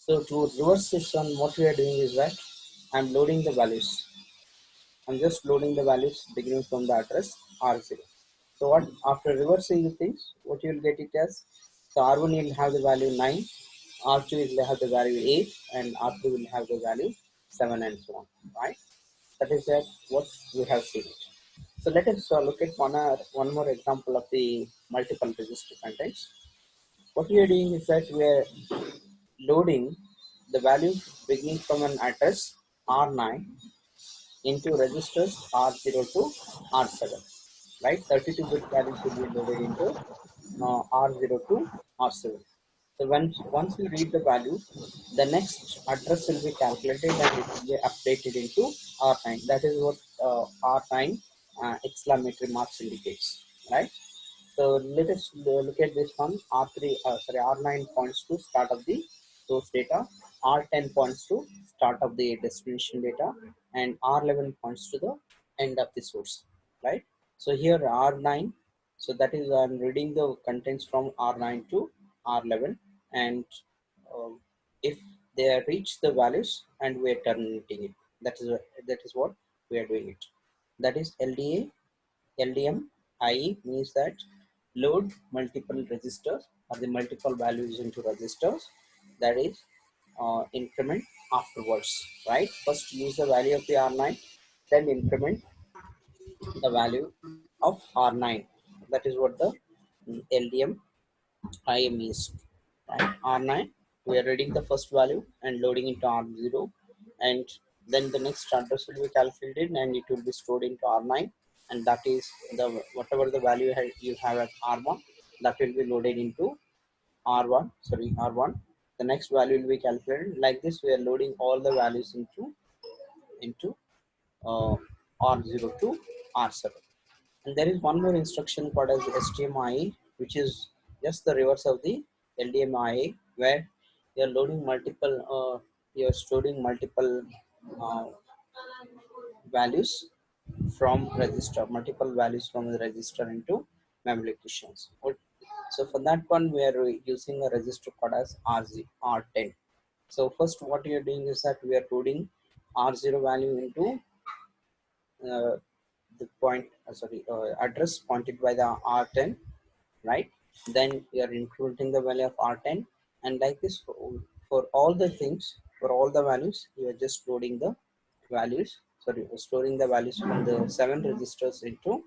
So to reverse this one, what we are doing is that I'm loading the values. I'm just loading the values beginning from the address R0. So what after reversing the things, what you will get it as, so R1 will have the value 9, R2 will have the value 8, and R3 will have the value 7 and so on, right? That is that what we have seen it. So let us look at one more example of the multiple register contents. What we are doing is that we are loading the value beginning from an address R9 into registers R0 to R7, right? 32-bit values will be loaded into R0 to R7. So once we read the value, the next address will be calculated and it will be updated into R9. That is what R9 exclamatory marks indicates, right? So let us look at this one. R9 points to start of the source data, R10 points to start of the destination data, and R11 points to the end of the source, right? So here R9, so that is I'm reading the contents from R9 to R11, and if they reach the values and we are terminating it. That is what we are doing it. That is LDM IE means that load multiple registers or the multiple values into registers, that is increment afterwards, right? First use the value of the R9, then increment the value of R9. That is what the LDM IE means, right? R9, we are reading the first value and loading into R0, and then the next address will be calculated and it will be stored into R9, and that is the whatever the value you have at R1, that will be loaded into R1. The next value will be calculated. Like this, we are loading all the values into R0 to R7. And there is one more instruction called as STMI, which is just the reverse of the LDMI, where you are loading you are storing multiple uh, values from register, multiple values from the register into memory locations. So for that one, we are using a register called as R10. So first, what we are doing is that we are loading R0 value into uh, the address pointed by the R10, right? Then we are including the value of R10, and like this for all the things, for all the values, you are just loading the values, storing the values from the 7 registers into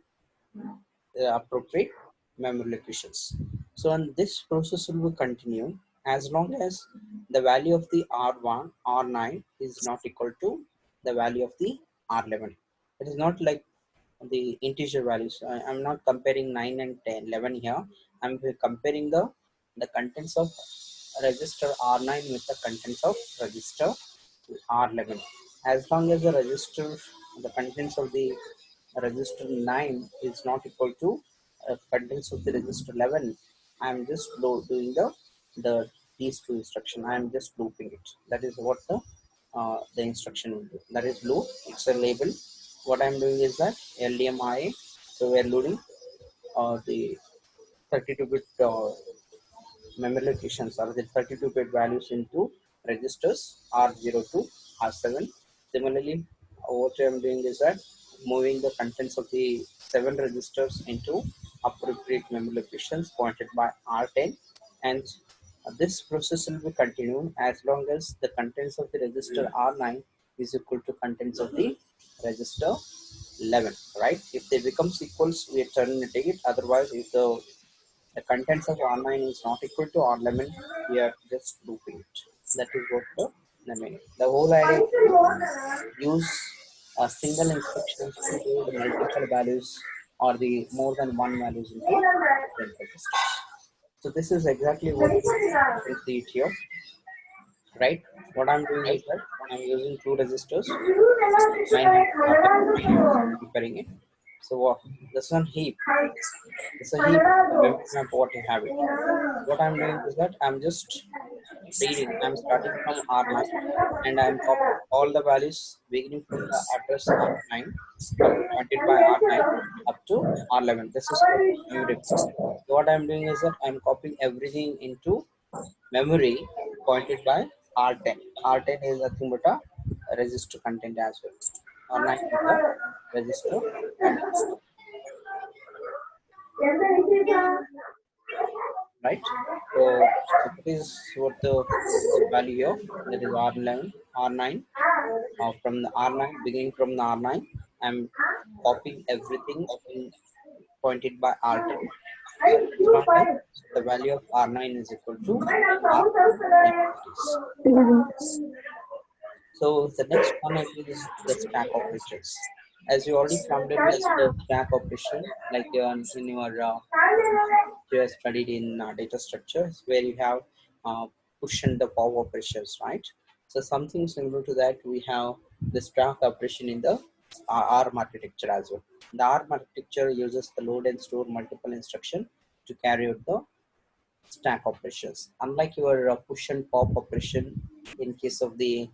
appropriate memory locations. So and this process will continue as long as the value of the R1 R9 is not equal to the value of the R11. It is not like the integer values. I'm not comparing 9 and 10 11 here. I'm comparing the contents of register R9 with the contents of register R11. As long as the contents of the register 9 is not equal to contents of the register 11, I am just doing the these two instruction. I am just looping it. That is what the instruction will do. That is loop. It's a label. What I am doing is that LDMI. So we are loading the 32-bit memory locations or the 32-bit values into registers R0 to R7. Similarly, what I am doing is that moving the contents of the 7 registers into appropriate memory locations pointed by R10, and this process will be continued as long as the contents of the register R9 is equal to contents of the register 11, right? If they becomes equals, we are terminating it. Otherwise, if the contents of R9 is not equal to R11, we are just looping it. That is what the meaning. The whole idea is to use a single instructions to load multiple values or the more than one values into different registers. So this is exactly what you can see it here, right? What I'm doing is that I'm using 2 registers, 9 and comparing it. So this one heap. It's a heap memory map what you have it. What I'm doing is that I'm just reading. I'm starting from R9 and I'm copying all the values beginning from the address R9 pointed by R9 up to R11. This is called memory. So what I'm doing is that I'm copying everything into memory pointed by R10. R10 is nothing but a register content as well. R9 is the register address, right? So that is what the value here. That is R11, R9. From the R9, beginning from the R9, I'm copying everything in pointed by R10. So as long as the value of R9 is equal to R10 is. So the next one is the stack operations. As you already familiar with the stack operation, like in your you have studied in data structures where you have push and the pop operations, right? So something similar to that, we have the stack operation in the ARM architecture as well. The ARM architecture uses the load and store multiple instruction to carry out the stack operations. Unlike your push and pop operation in case of the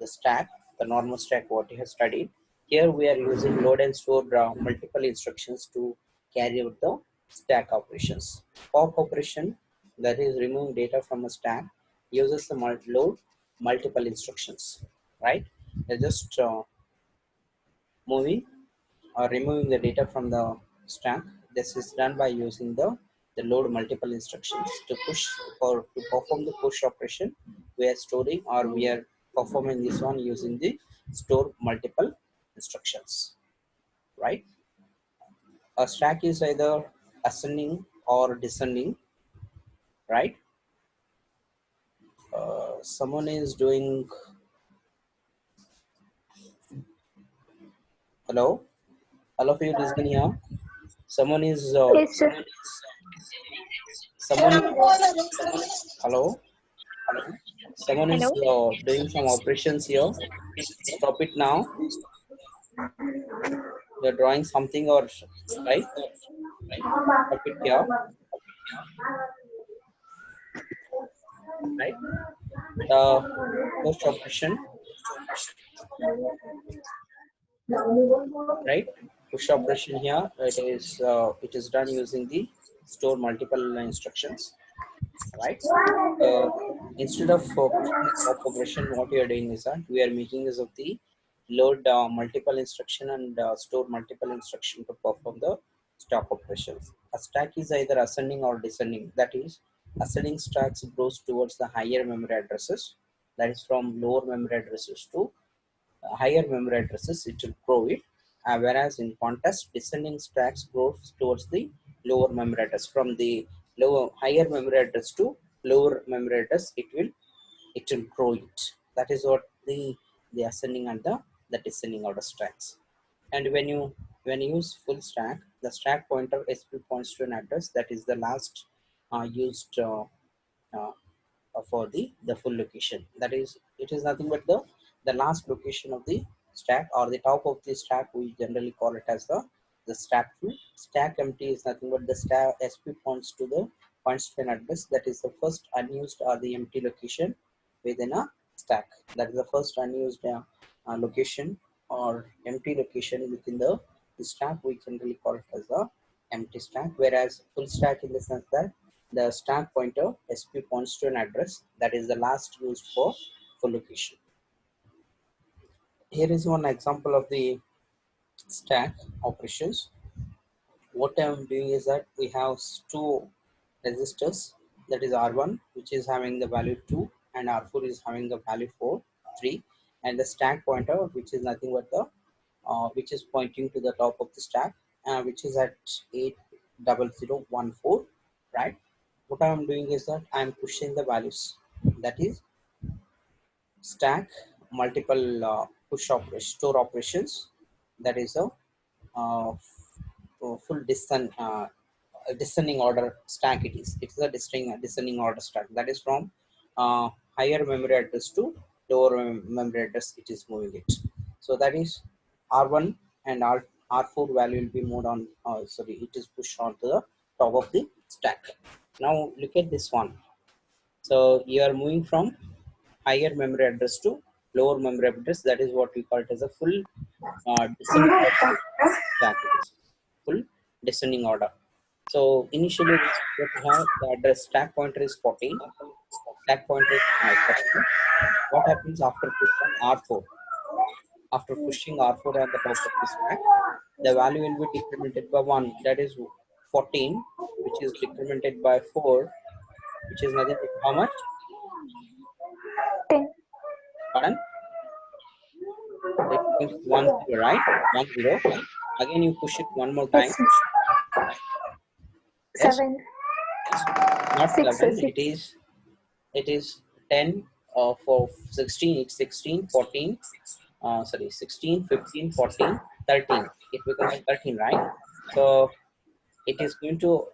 stack, the normal stack what you have studied, here we are using load and store multiple instructions to carry out the stack operations. Pop operation, that is removing data from a stack, uses the load multiple instructions, right? They're just moving or removing the data from the stack. This is done by using the load multiple instructions to push or to perform the push operation. We are storing or we are performing this one using the store multiple instructions, right? A stack is either ascending or descending, right? Someone is doing, hello, all of you listening here. Someone is, Yes, sir. someone is, hello, someone is Hello. doing some operations here. Stop it now. You're drawing something or right? Stop it here, right? The post operation, right? Push operation here. It is done using the store multiple instructions, right? Uh, Instead of pushing pop operation, what we are doing is that we are making use of the load multiple instruction and store multiple instruction to perform the stack operations. A stack is either ascending or descending. That is, ascending stacks goes towards the higher memory addresses. That is from lower memory addresses to higher memory addresses. It will grow it. Whereas in contrast, descending stacks goes towards the lower memory address. From the lower higher memory address to lower memory address, it will grow it. That is what the ascending and the descending order stacks. And when you use full stack, the stack pointer SP points to an address that is the last used uh, for the full location. That is, it is nothing but the last location of the stack or the top of the stack. We generally call it as the stack full. Stack empty is nothing but the stack SP points to an address that is the first unused or the empty location within a stack. That is the first unused location or empty location within the stack. We generally call it as the empty stack, whereas full stack in the sense that the stack pointer SP points to an address that is the last used for full location. Here is one example of the stack operations. What I am doing is that we have two registers, that is R1 which is having the value 2 and R4 is having the value 4, 3, and the stack pointer which is nothing but the which is pointing to the top of the stack, which is at 80014, right? What I am doing is that I am pushing the values, that is stack multiple push operation, store operations, that is uh, full descending order stack. It is a descending order stack, that is from higher memory address to lower memory address it is moving it. So that is R1 and R4 value will be moved on, sorry, it is pushed on to the top of the stack. Now look at this one. So you are moving from higher memory address to lower memory address. That is what we call it as a full descending order stack. It is full descending order. So initially what we have, the address stack pointer is 14, stack pointer is now 14. What happens after pushing R4? After pushing R4 on the top of the stack, the value will be decremented by 1, that is 14, which is decremented by 4, which is nothing but how much? 10. Pardon? It becomes 1 0, right? 1 0. Again, you push it one more time. Yes. Yes? 7. Not 6. 7. It is 10 for 16. It's 16, 14. Sorry, 16, 15, 14, 13. It becomes 13, right? So it is going to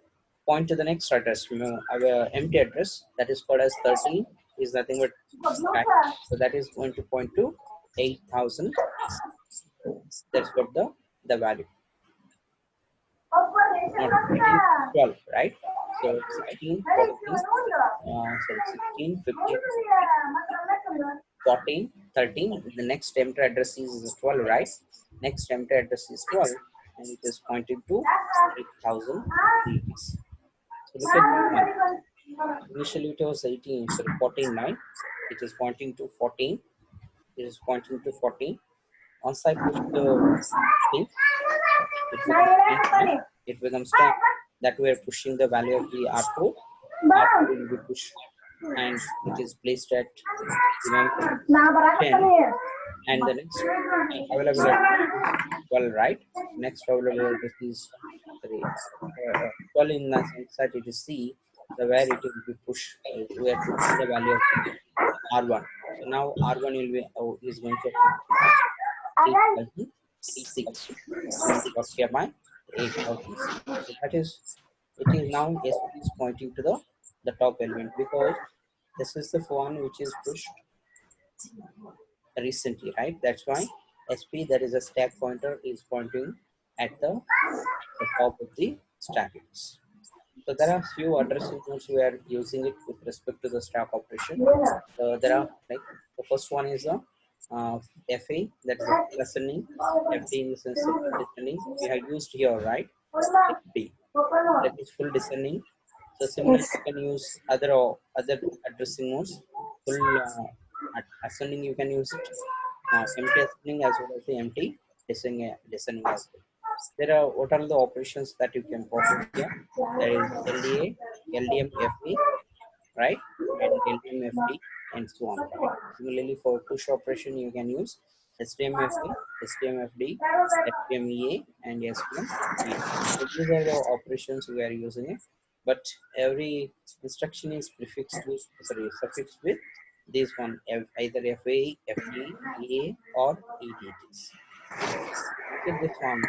point to the next address. Our empty address that is called as 13 is nothing but stack. So that is going to point to 8000. That's what the value. Not 13, 12, right? So 16, 14, sorry, 16, 15, 14, 13. The next empty address is 12, right? Next empty address is 12, and it is pointing to 8000 rupees. So look at this one. Initially it was 18, sorry, 14, 9. It is pointing to 14. It is pointing to 14. Once I push the thing, it becomes 10, 9. It becomes 10. That we are pushing the value of the R4. R4 will be pushed and it is placed at, remember, 10. And the next available address is 12, right? Next available address is, sorry, 12 in the sense that it is C, the where it will be pushed. We are pushing the value of the R1. So now R1 will be is going to occupy 8006 going to occupy 8006. So that is, it is now SP is pointing to the top element because this is the one which is pushed recently, right? That's why SP, that is a stack pointer, is pointing at the top of the stack. So there are few addressing modes we are using it with respect to the stack operation. There are like the first one is a FA, that is a full ascending. FD in the sense of full descending. We have used here, right? FD, that is full descending. So similarly, Yes. you can use other addressing modes. Full ascending, you can use it. Empty ascending as well as the empty descending as well. There are, what are the operations that you can perform here? There is LDA, LDMFA, right? And LDMFD and so on, right? Similarly, for push operation, you can use STMFA, STMFD, STMEA, and STMEA. So these are the operations we are using it. But every instruction is prefixed with, sorry, suffixed with this one, either FA, FD, EA, or EDTs. Look at this one.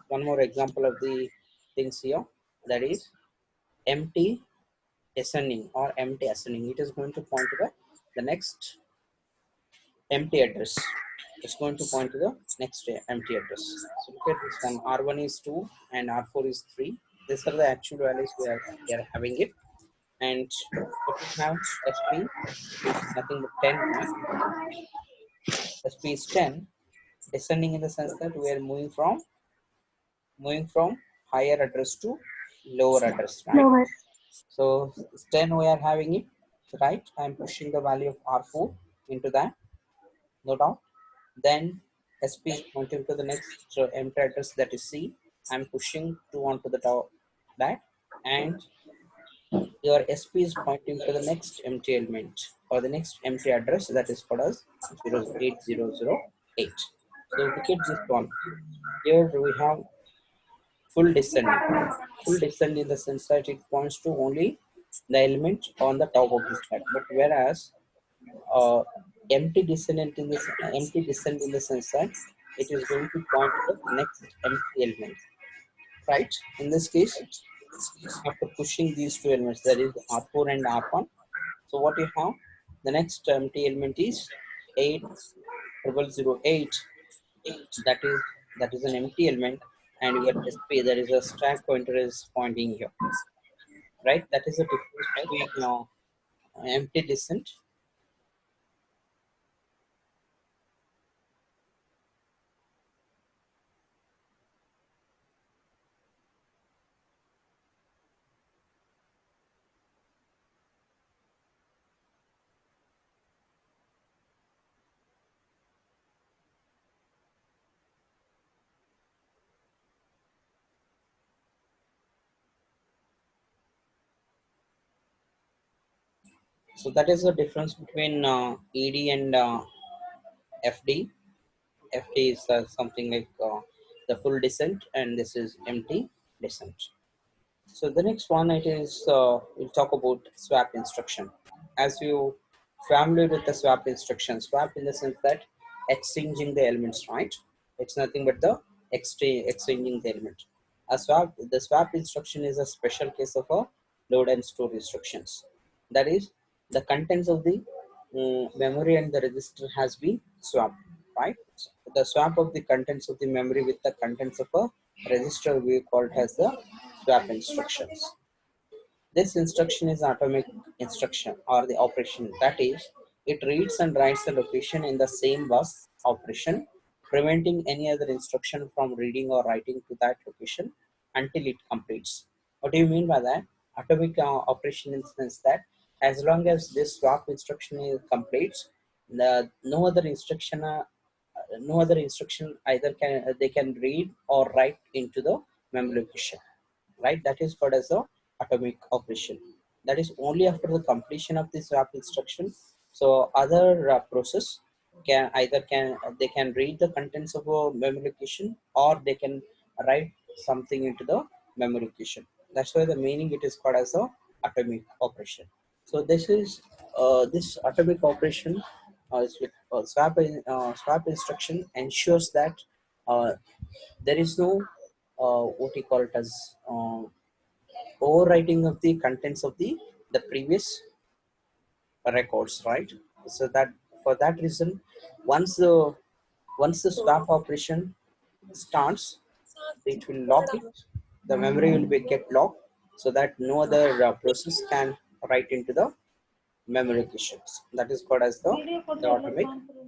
One more example of the things here. That is empty ascending or empty ascending. It is going to point to the next empty address. It's going to point to the next empty address. So look at this one. R1 is 2 and R4 is 3. These are the actual values we are having it. And what we have, SP is nothing but 10, right? SP is 10. Descending in the sense that we are moving from higher address to lower address, right? Lower. So 10 we are having it, right? I'm pushing the value of R4 into that, no doubt. Then SP is pointing to the next empty address, that is C. I'm pushing 2 onto the top that, and your SP is pointing to the next empty element or the next empty address, that is called as 08008. So look at this one. Here we have full descending. Full descend in the sense that it points to only the element on the top of the stack. But whereas empty descendant in this empty descent in the sense that it is going to point to the next empty element, right? In this case, after pushing these two elements, that is R4 and R1. So what you have, the next empty element is 8008. That is an empty element, and your SP, that is a stack pointer, is pointing here, right? That is the difference between empty descent. So that is the difference between ED and FD. FD is something like the full descent, and this is empty descent. So the next one it is we'll talk about swap instruction. As you familiar with the swap instruction, swap in the sense that exchanging the elements, right? It's nothing but the exchanging the element. The swap instruction is a special case of a load and store instructions. That is, the contents of the memory and the register has been swapped, right? The swap of the contents of the memory with the contents of a register we call it as the swap instructions. This instruction is atomic instruction or the operation. That is, it reads and writes the location in the same bus operation, preventing any other instruction from reading or writing to that location until it completes. What do you mean by that? Atomic operation in the sense that as long as this swap instruction is completes, no other instruction either can they can read or write into the memory location, right? That is called as the atomic operation. That is only after the completion of this swap instruction. So other process can either can they can read the contents of a memory location or they can write something into the memory location. That's why the meaning it is called as a atomic operation. So this is this atomic operation is like, swap instruction ensures that uh, there is no what you call it as overwriting of the contents of the previous records, right? So that for that reason, once the once the swap operation starts, it will lock it. The memory will be get locked so that no other process can write into the memory locations. That is called as the atomic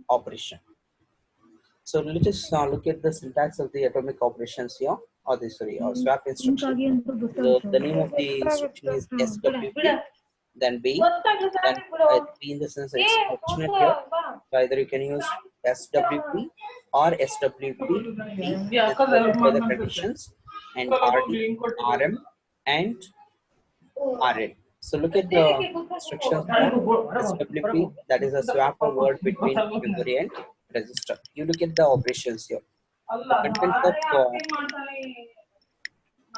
operation. So let us look at the syntax of the atomic operations here, or the sorry, or swap instruction. The name of the instruction is SWP, then B, then B in the sense it's optional here. So either you can use SWP or SWP B, that's followed by the conditions, and RD, RM, and RL. So look at the instructions for SWP, that is a swap of word between memory and register. You look at the operations here.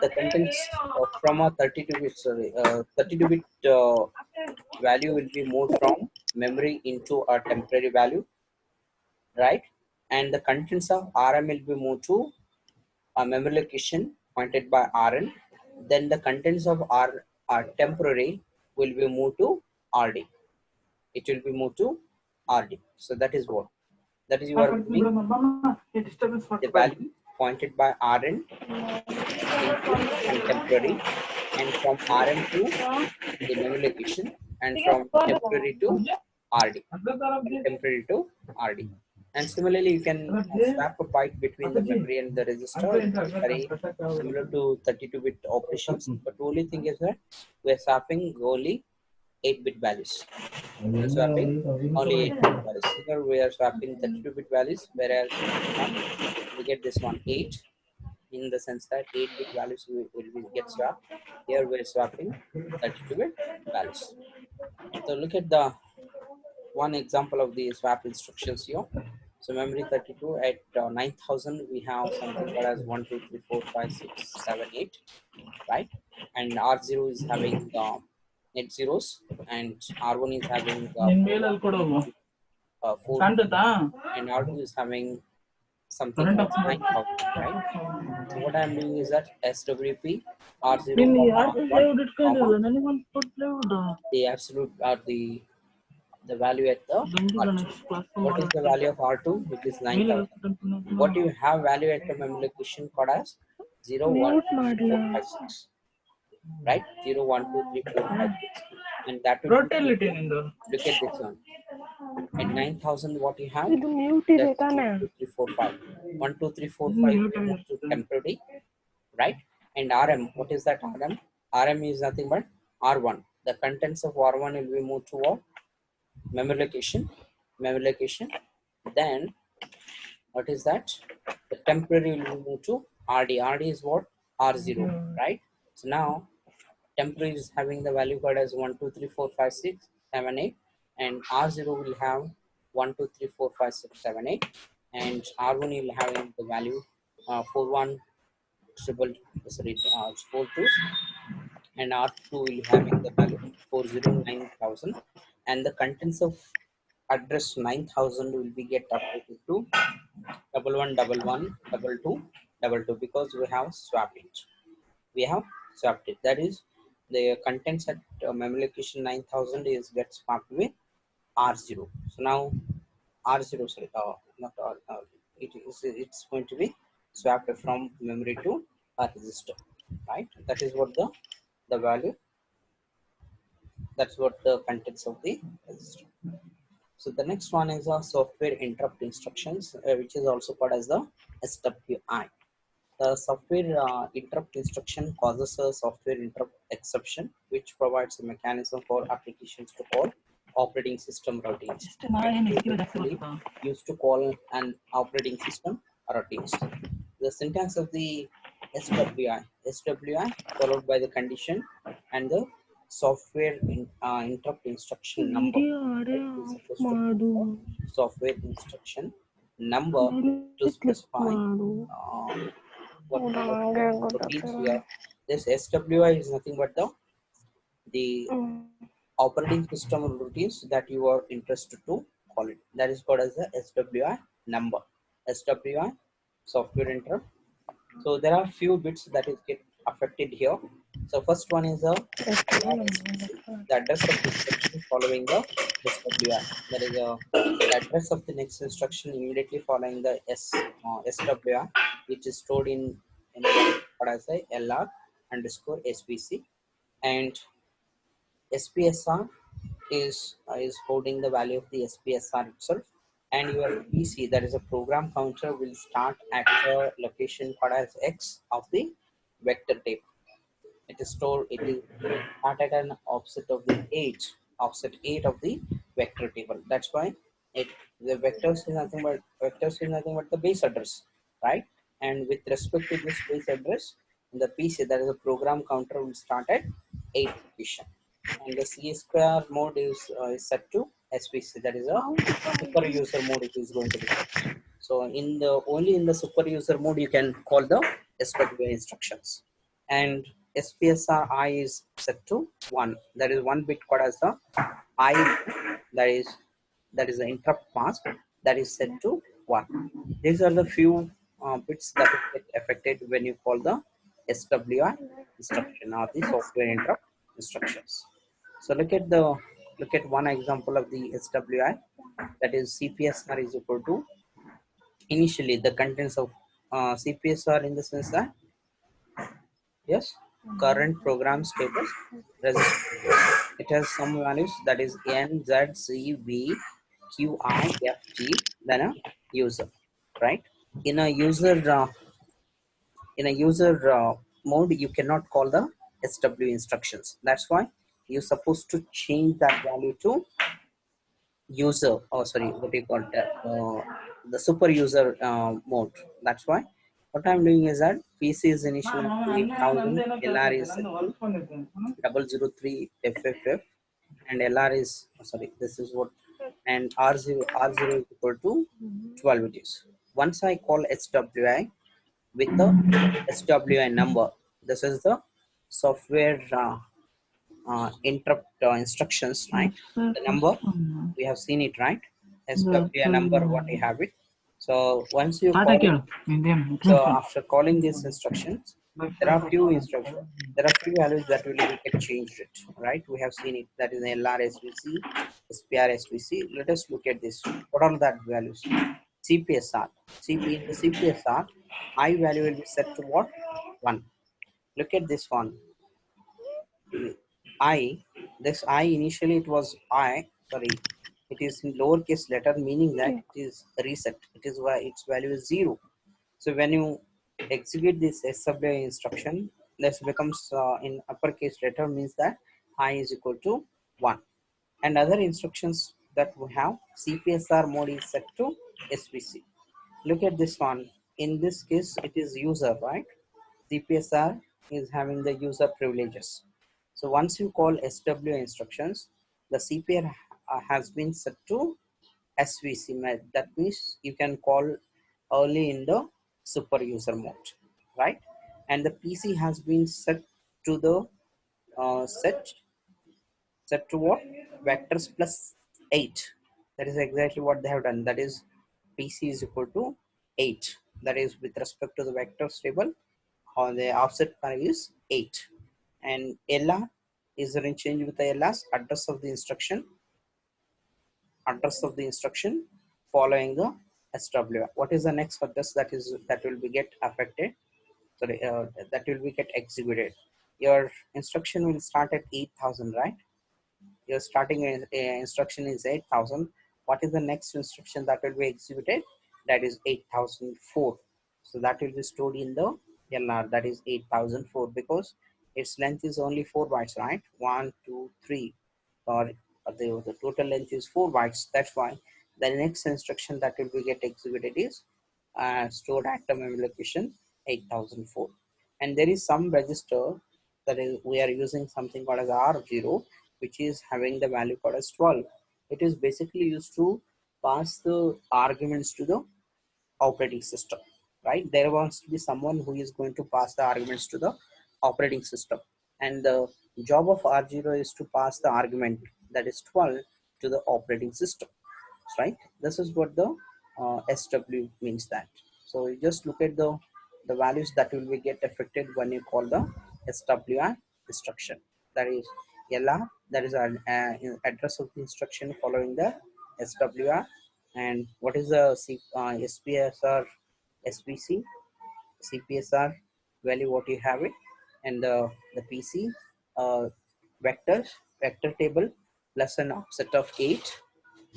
The contents of from a 32 bit value will be moved from memory into a temporary value, right? And the contents of RM will be moved to a memory location pointed by RN. Then the contents of R temporary will be moved to RD. It will be moved to RD. So that is what. That is you are moving the value pointed by RN into contemporary, and from RM to the memory location, and from temporary to RD, contemporary to RD. And similarly, you can swap a byte between the memory and the register. It is very similar to 32-bit operations, but the only thing is that we are swapping only 8-bit values. We are swapping only 8-bit values. Here we are swapping 32-bit values, whereas in this one we get this one 8, in the sense that 8-bit values will get swapped. Here we are swapping 32-bit values. So look at the one example of the swap instructions here. So memory 32 at 9000 we have something called as 1 2 3 4 5 6 7 8, right? And R0 is having 8 zeros, and R1 is having 4 and R2 is having something called 9000, right? So what I'm doing is that SWP R0 comma R1 comma the absolute are the value at the R2. What is the value of R2? It is 9000. What do you have value at the memory location called as 0 1 2 3 4 5 6, right? 0 1 2 3 4 5 6, and that would be look at this one. At 9000 what you have, that's 1 2 3 4 5. 1 2 3 4 5 we move to temporary, right? And RM, what is that RM? RM is nothing but R1. The contents of R1 will be moved to what? Memory location. Memory location. Then what is that? The temporary will be moved to RD. RD is what? R0, right? So now temporary is having the value called as 1 2 3 4 5 6. 7 8, and R0 will have 1 2 3 4 5 6 7 8, and R1 will having the value 4 1 triple, sorry, 4 twos, and R2 will having the value 409,000, and the contents of address 9,000 will be get updated to 1111 22 because we have swapped it. We have swapped it. That is, the contents at memory location 9,000 is get swapped with R0. So now R0, sorry, not R, it's going to be swapped from memory to a register, right? That is what the value. That's what the contents of the register. So the next one is a software interrupt instructions, which is also called as the SWI. The software interrupt instruction causes a software interrupt exception, which provides a mechanism for applications to call operating system routines. It is basically used to call an operating system routines. The syntax of the SWI followed by the condition and the software interrupt instruction number. Video Right? audio It is off supposed to be ಮಾಡು. the software instruction number to ಮೇಲೆ click specify ಮಾಡು. uh, ಹೌದಾ, what ಹಂಗೆ routines ಗೊತ್ತಾಗ್ತಿಲ್ಲ. we are. This SWI is nothing but the operating system routines that you are interested to call it. That is called as the SWI number. SWI software interrupt. So there are few bits that is get affected here. So first one is a SPC, the address of the instruction following the SWI. That is the address of the next instruction immediately following the SWI, which is stored in what I say LR underscore SPC, and SPSR is holding the value of the SPSR itself, and your PC, that is a program counter, will start at the location called as X of the vector table. It is stored. It is start at an offset 8 of the vector table. That's why it the vectors is nothing but the base address, right? And with respect to this base address, in the PC, that is a program counter, will start at 8 position, and the C square mode is set to SPC. That is a super user mode. It is going to be set. So in the only in the super user mode you can call the SWI instructions, and SPSRI is set to 1. That is one bit called as the I loop. That is the interrupt mask that is set to 1. These are the few bits that will get affected when you call the SWI instruction or the software interrupt instructions. So look at one example of the SWI, that is CPSR is equal to initially the contents of CPSR in the sense that yes, current program status register. It has some values, that is N Z C V Q I F G, then a user, right? In a user mode, you cannot call the SW instructions. That's why you're supposed to change that value to user, oh sorry, what do you call that, the super user mode. That's why what I'm doing is that PC is initial at 8000, LR is set to 003 FFF, and LR is, oh sorry, this is what, and R0 is equal to 12 it is. Once I call SWI with the SWI number, this is the software interrupt instructions, right? The number, we have seen it, right? SWI number, what you have it. So once you start call ಆಗಿ it, ಹೇಳು ನಿಂದೇನು so ಇಟ್ಕೊಂಡು after calling these instructions, there are few instructions, there are few values that will get changed it, right? We have seen it, that is LR SVC, SPR SVC. Let us look at this. What are that values? CPSR. In the CPSR, I value will be set to what? 1. Look at this one. I, this I initially it was I, sorry, it is in lowercase letter, meaning that it is reset. It is why its value is 0. So when you execute this SWI instruction, this becomes in uppercase letter, means that I is equal to 1. And other instructions that we have, CPSR mode is set to SPC. Look at this one. In this case, it is user, right? CPSR is having the user privileges. So once you call SWI instructions, the CPR has been set to SVC mode. That means you can call early in the super user mode, right? And the PC has been set to the set to what? Vectors plus 8. That is exactly what they have done. That is PC is equal to 8. That is with respect to the vectors table, on the offset value is 8. And LR is interchanged with the LR's address of the instruction following the SW. What is the next address that will be get affected? Sorry, that will be get executed. Your instruction will start at 8,000, right? Your starting instruction is 8,000. What is the next instruction that will be executed? That is 8,004. So that will be stored in the LR, that is 8,004, because its length is only 4 bytes, right? 1 2 3, or the total length is 4 bytes. That's why the next instruction that will be get executed is stored at the memory location 8004. And there is some register that is we are using something called as R0, which is having the value called as 12. It is basically used to pass the arguments to the operating system, right? There wants to be someone who is going to pass the arguments to the operating system, and the job of R0 is to pass the argument, that is 12, to the operating system, right? This is what the SW means. That so you just look at the values that will be get affected when you call the SWI instruction. That is LR, that is an address of the instruction following the SWR. And what is the SPSR, SPC, CPSR value, what you have it. And the PC uh, vector table plus an offset of 8,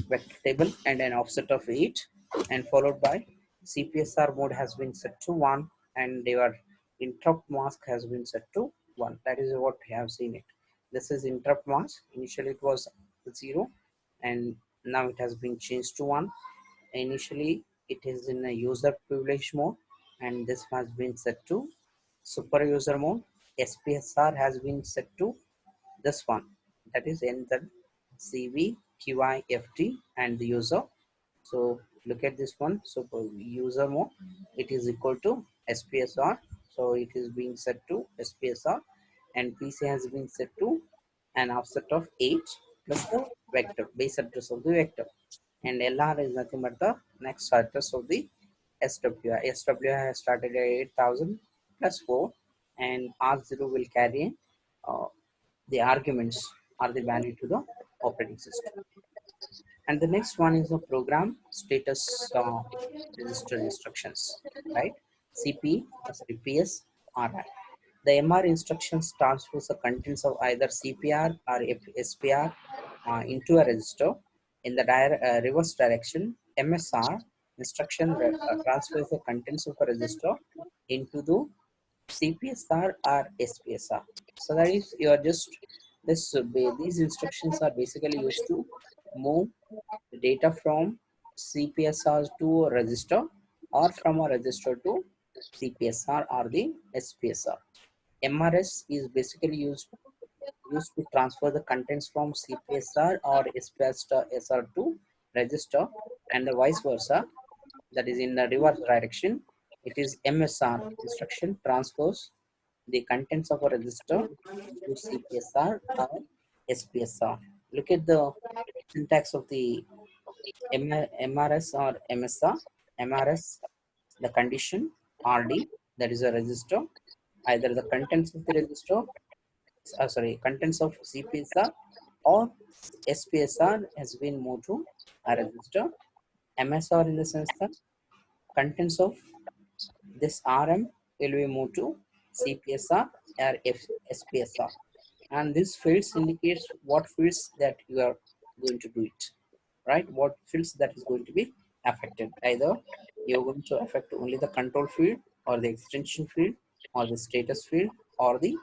vector table and an offset of 8, and followed by CPSR mode has been set to 1, and your interrupt mask has been set to 1. That is what we have seen it. This is interrupt mask. Initially it was 0, and now it has been changed to 1. Initially it is in a user privilege mode, and this has been set to super user mode. SPSR has been set to this one, that is enter CV QIFT and the user. So look at this one. So for user mode, it is equal to SPSR. So it is being set to SPSR, and PC has been set to an offset of 8 plus the vector, base address of the vector. And LR is nothing but the next address of the SWI. SWI has started at 8,000 plus 4, and R0 will carry the arguments are the value to the operating system. And the next one is the program status register instructions, right? CP, sorry, PS, RI. The MR instructions transfers the contents of either CPR or SPR into a register in the reverse direction. MSR instruction transfers the contents of a register into the CPSR or SPSR. So that is you are just these instructions are basically used to move the data from CPSR to a register, or from a register to CPSR or the SPSR. MRS is basically used to transfer the contents from CPSR or SPSR to register, and the vice versa, that is in the reverse direction. It is MSR instruction transfers the contents of a register to CPSR or SPSR. Look at the syntax of the MRS or MSR. MRS, the condition, RD, that is a register. Either the contents of the register, contents of CPSR or SPSR has been moved to a register. MSR in the sense that contents of this RM will be moved to CPSR or SPSR, and this fields indicates what fields that you are going to do it, right? What fields that is going to be affected. Either you're going to affect only the control field, or the extension field, or the status field, or the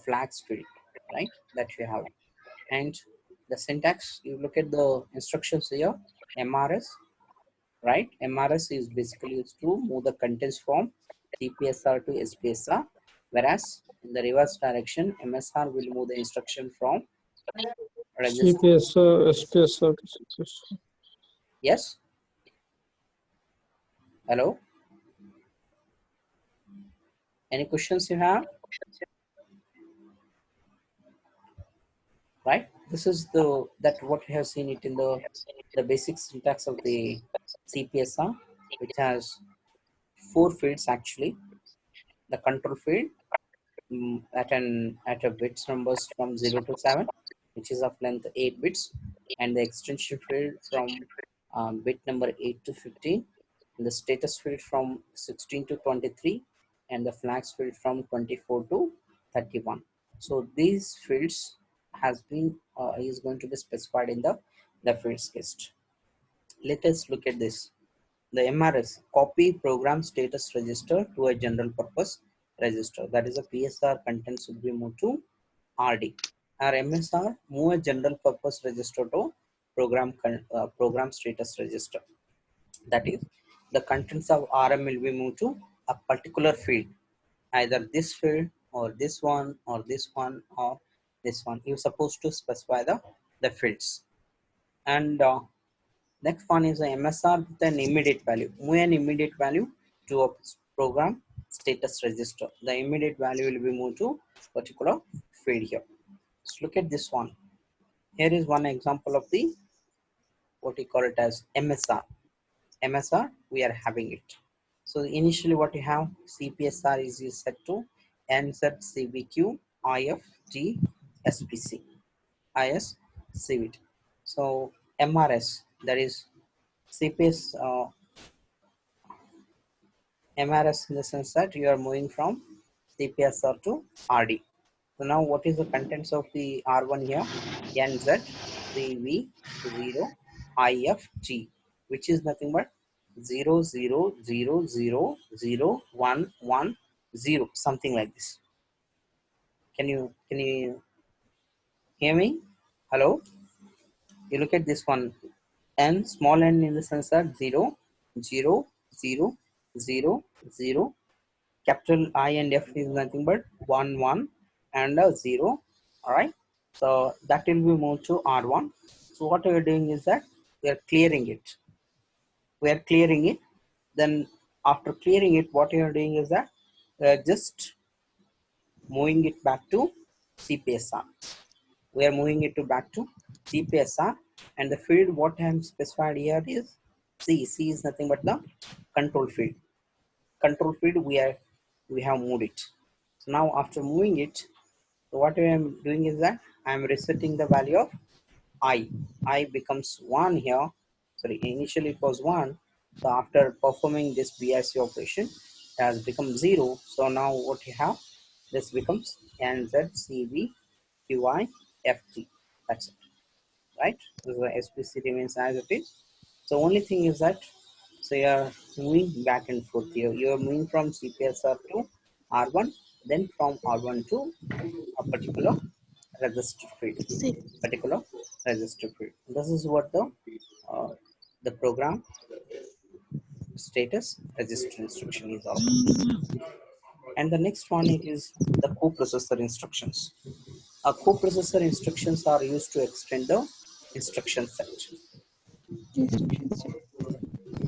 flags field, right? That you have. And the syntax, you look at the instructions here. MRS, right? MRS is basically used to move the contents from CPSR to SPSR, whereas in the reverse direction, MSR will move the instruction from register. CPSR, SPSR to CPSR. Yes. Hello. Any questions you have? Right. This is that what we have seen it in the basic syntax of the CPSR, which has four fields actually. The control field at a bits numbers from 0 to 7, which is of length 8 bits, and the extension field from bit number 8 to 15, and the status field from 16 to 23, and the flags field from 24 to 31. So these fields has been is going to be specified in the fields list. Let us look at this. The MRS, copy program status register to a general purpose register. That is a PSR content should be moved to RD. Our MSR, move a general purpose register to program status register. That is, the contents of RM will be moved to a particular field, either this field or this one or this one or this one. You're supposed to specify the fields. And next one is the MSR with an immediate value. Move an immediate value to a program status register. The immediate value will be moved to particular field here. Let's look at this one. Here is one example of the what we call it as MSR. MSR, we are having it. So initially what you have, CPSR is set to NZCBQ IFG SPC IS CVT. So MRS, that is CPS MRS in the sense that you are moving from CPSR to RD. So now what is the contents of the R1 here? NZCV0IFG, which is nothing but 0000110, something like this. Can you hear me? Hello? You look at this one. N, small n in the sense that 0, 0, 0, 0, 0. Capital I and F is nothing but 1, 1 and a 0. All right. So that will be moved to R1. So what we are doing is that we are clearing it. We are clearing it. Then after clearing it, what you are doing is that we are just moving it back to CPSR. We are moving it to back to CPSR, and the field what I am specified here is C. C is nothing but the control field. Control field we have moved it. So now after moving it, so what I am doing is that I am resetting the value of I. I becomes 1 here. Sorry, initially it was 1. So after performing this BIC operation, it has become 0. So now what you have, this becomes NZCVQIFG. That's it, right? So the SPC remains as it is. So only thing is that, so you are moving back and forth here. You are moving from CPSR to R1, then from R1 to a particular register field. Particular register field. This is what the program status register instruction is all about. And the next one is the coprocessor instructions. Coprocessor instructions are used to extend the instruction set.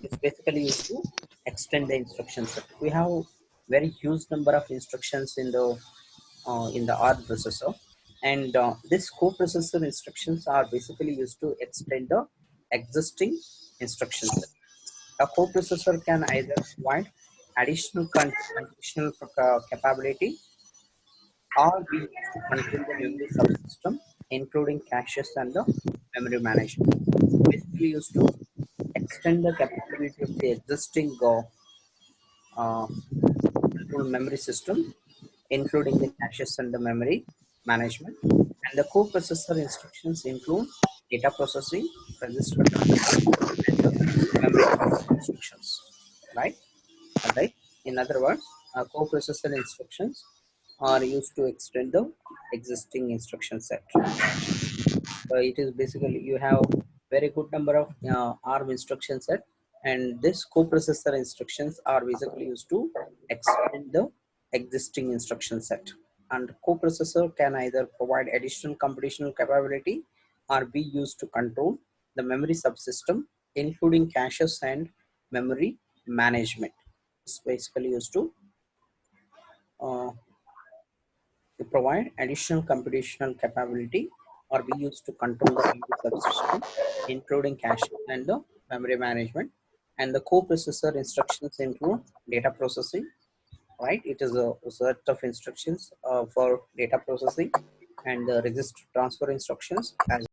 It's basically used to extend the instruction set. We have very huge number of instructions in the R processor, and this coprocessor instructions are basically used to extend the existing instruction set. A coprocessor can either provide additional computational capability or be used to control the memory subsystem, including caches and the memory management. Basically used to extend the capability of the existing uh, control memory system, including the caches and the memory management. And the coprocessor instructions include data processing, register control, and the memory control instructions. Right? Alright. In other words, coprocessor instructions are used to extend the existing instruction set. It is basically you have very good number of ARM instruction set, and this coprocessor instructions are basically used to extend the existing instruction set. And coprocessor can either provide additional computational capability are be used to control the memory subsystem, including caches and memory management. It's basically used uh, to provide additional computational capability or be used to control the memory subsystem, including cache and the memory management. And the coprocessor instructions include data processing, right? It is a set of instructions for data processing, and the register transfer instructions, as